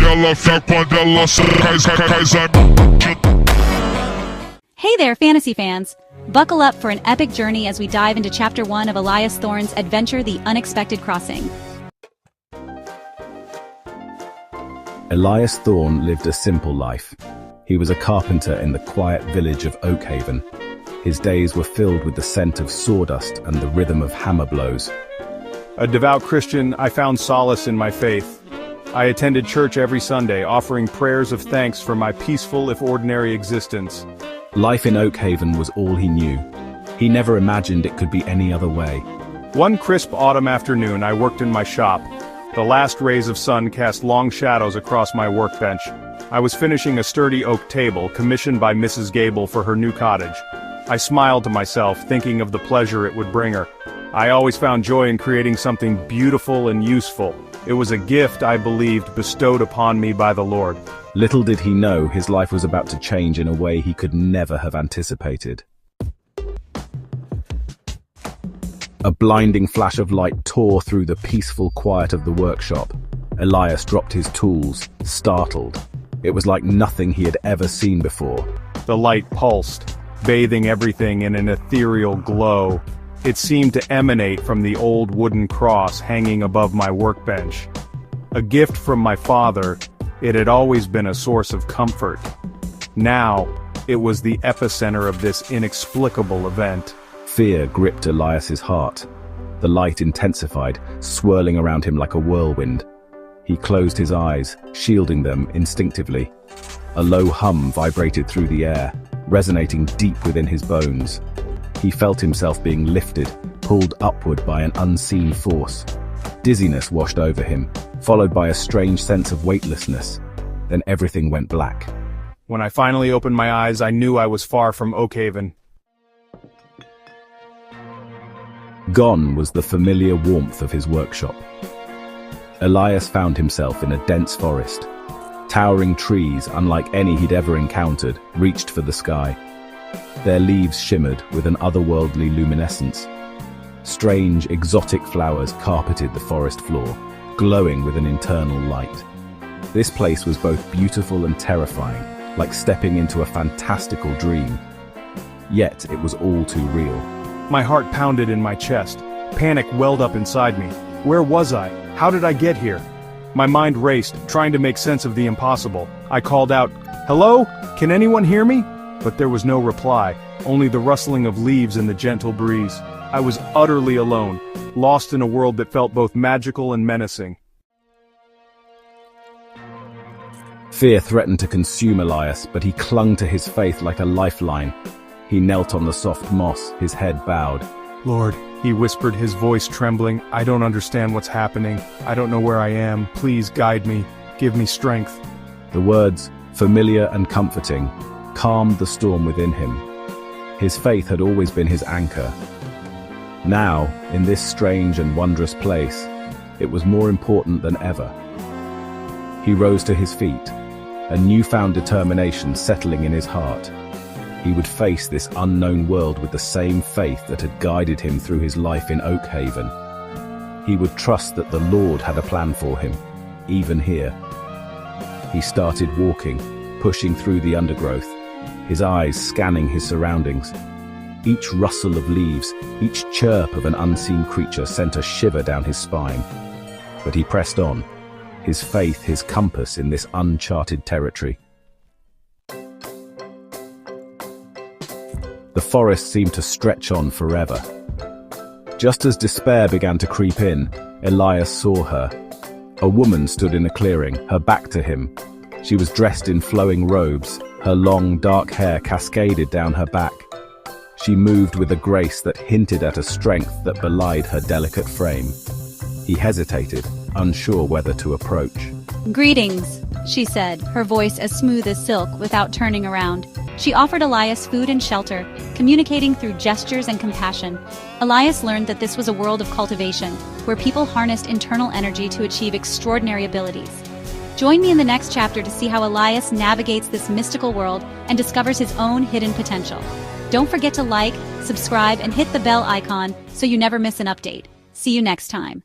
Hey there, fantasy fans! Buckle up for an epic journey as we dive into Chapter 1 of Elias Thorne's adventure, The Unexpected Crossing. Elias Thorne lived a simple life. He was a carpenter in the quiet village of Oakhaven. His days were filled with the scent of sawdust and the rhythm of hammer blows. A devout Christian, I found solace in my faith. I attended church every Sunday, offering prayers of thanks for my peaceful, if ordinary, existence. Life in Oakhaven was all he knew. He never imagined it could be any other way. One crisp autumn afternoon, I worked in my shop. The last rays of sun cast long shadows across my workbench. I was finishing a sturdy oak table commissioned by Mrs. Gable for her new cottage. I smiled to myself, thinking of the pleasure it would bring her. I always found joy in creating something beautiful and useful. It was a gift, I believed, bestowed upon me by the Lord. Little did he know his life was about to change in a way he could never have anticipated. A blinding flash of light tore through the peaceful quiet of the workshop. Elias dropped his tools, startled. It was like nothing he had ever seen before. The light pulsed, bathing everything in an ethereal glow. It seemed to emanate from the old wooden cross hanging above my workbench. A gift from my father, it had always been a source of comfort. Now, it was the epicenter of this inexplicable event. Fear gripped Elias's heart. The light intensified, swirling around him like a whirlwind. He closed his eyes, shielding them instinctively. A low hum vibrated through the air, resonating deep within his bones. He felt himself being lifted, pulled upward by an unseen force. Dizziness washed over him, followed by a strange sense of weightlessness. Then everything went black. When I finally opened my eyes, I knew I was far from Oakhaven. Gone was the familiar warmth of his workshop. Elias found himself in a dense forest. Towering trees, unlike any he'd ever encountered, reached for the sky. Their leaves shimmered with an otherworldly luminescence. Strange, exotic flowers carpeted the forest floor, glowing with an internal light. This place was both beautiful and terrifying, like stepping into a fantastical dream. Yet it was all too real. My heart pounded in my chest. Panic welled up inside me. Where was I? How did I get here? My mind raced, trying to make sense of the impossible. I called out, "Hello? Can anyone hear me?" But there was no reply, only the rustling of leaves in the gentle breeze. I was utterly alone, lost in a world that felt both magical and menacing. Fear threatened to consume Elias, but he clung to his faith like a lifeline. He knelt on the soft moss, his head bowed. "Lord," he whispered, his voice trembling, "I don't understand what's happening. I don't know where I am. Please guide me. Give me strength." The words, familiar and comforting, calmed the storm within him. His faith had always been his anchor. Now, in this strange and wondrous place, it was more important than ever. He rose to his feet, a newfound determination settling in his heart. He would face this unknown world with the same faith that had guided him through his life in Oakhaven. He would trust that the Lord had a plan for him, even here. He started walking, pushing through the undergrowth, his eyes scanning his surroundings. Each rustle of leaves, each chirp of an unseen creature sent a shiver down his spine. But he pressed on, his faith his compass in this uncharted territory. The forest seemed to stretch on forever. Just as despair began to creep in, Elias saw her. A woman stood in a clearing, her back to him. She was dressed in flowing robes, her long, dark hair cascaded down her back. She moved with a grace that hinted at a strength that belied her delicate frame. He hesitated, unsure whether to approach. "Greetings," she said, her voice as smooth as silk without turning around. She offered Elias food and shelter, communicating through gestures and compassion. Elias learned that this was a world of cultivation, where people harnessed internal energy to achieve extraordinary abilities. Join me in the next chapter to see how Elias navigates this mystical world and discovers his own hidden potential. Don't forget to like, subscribe, and hit the bell icon so you never miss an update. See you next time.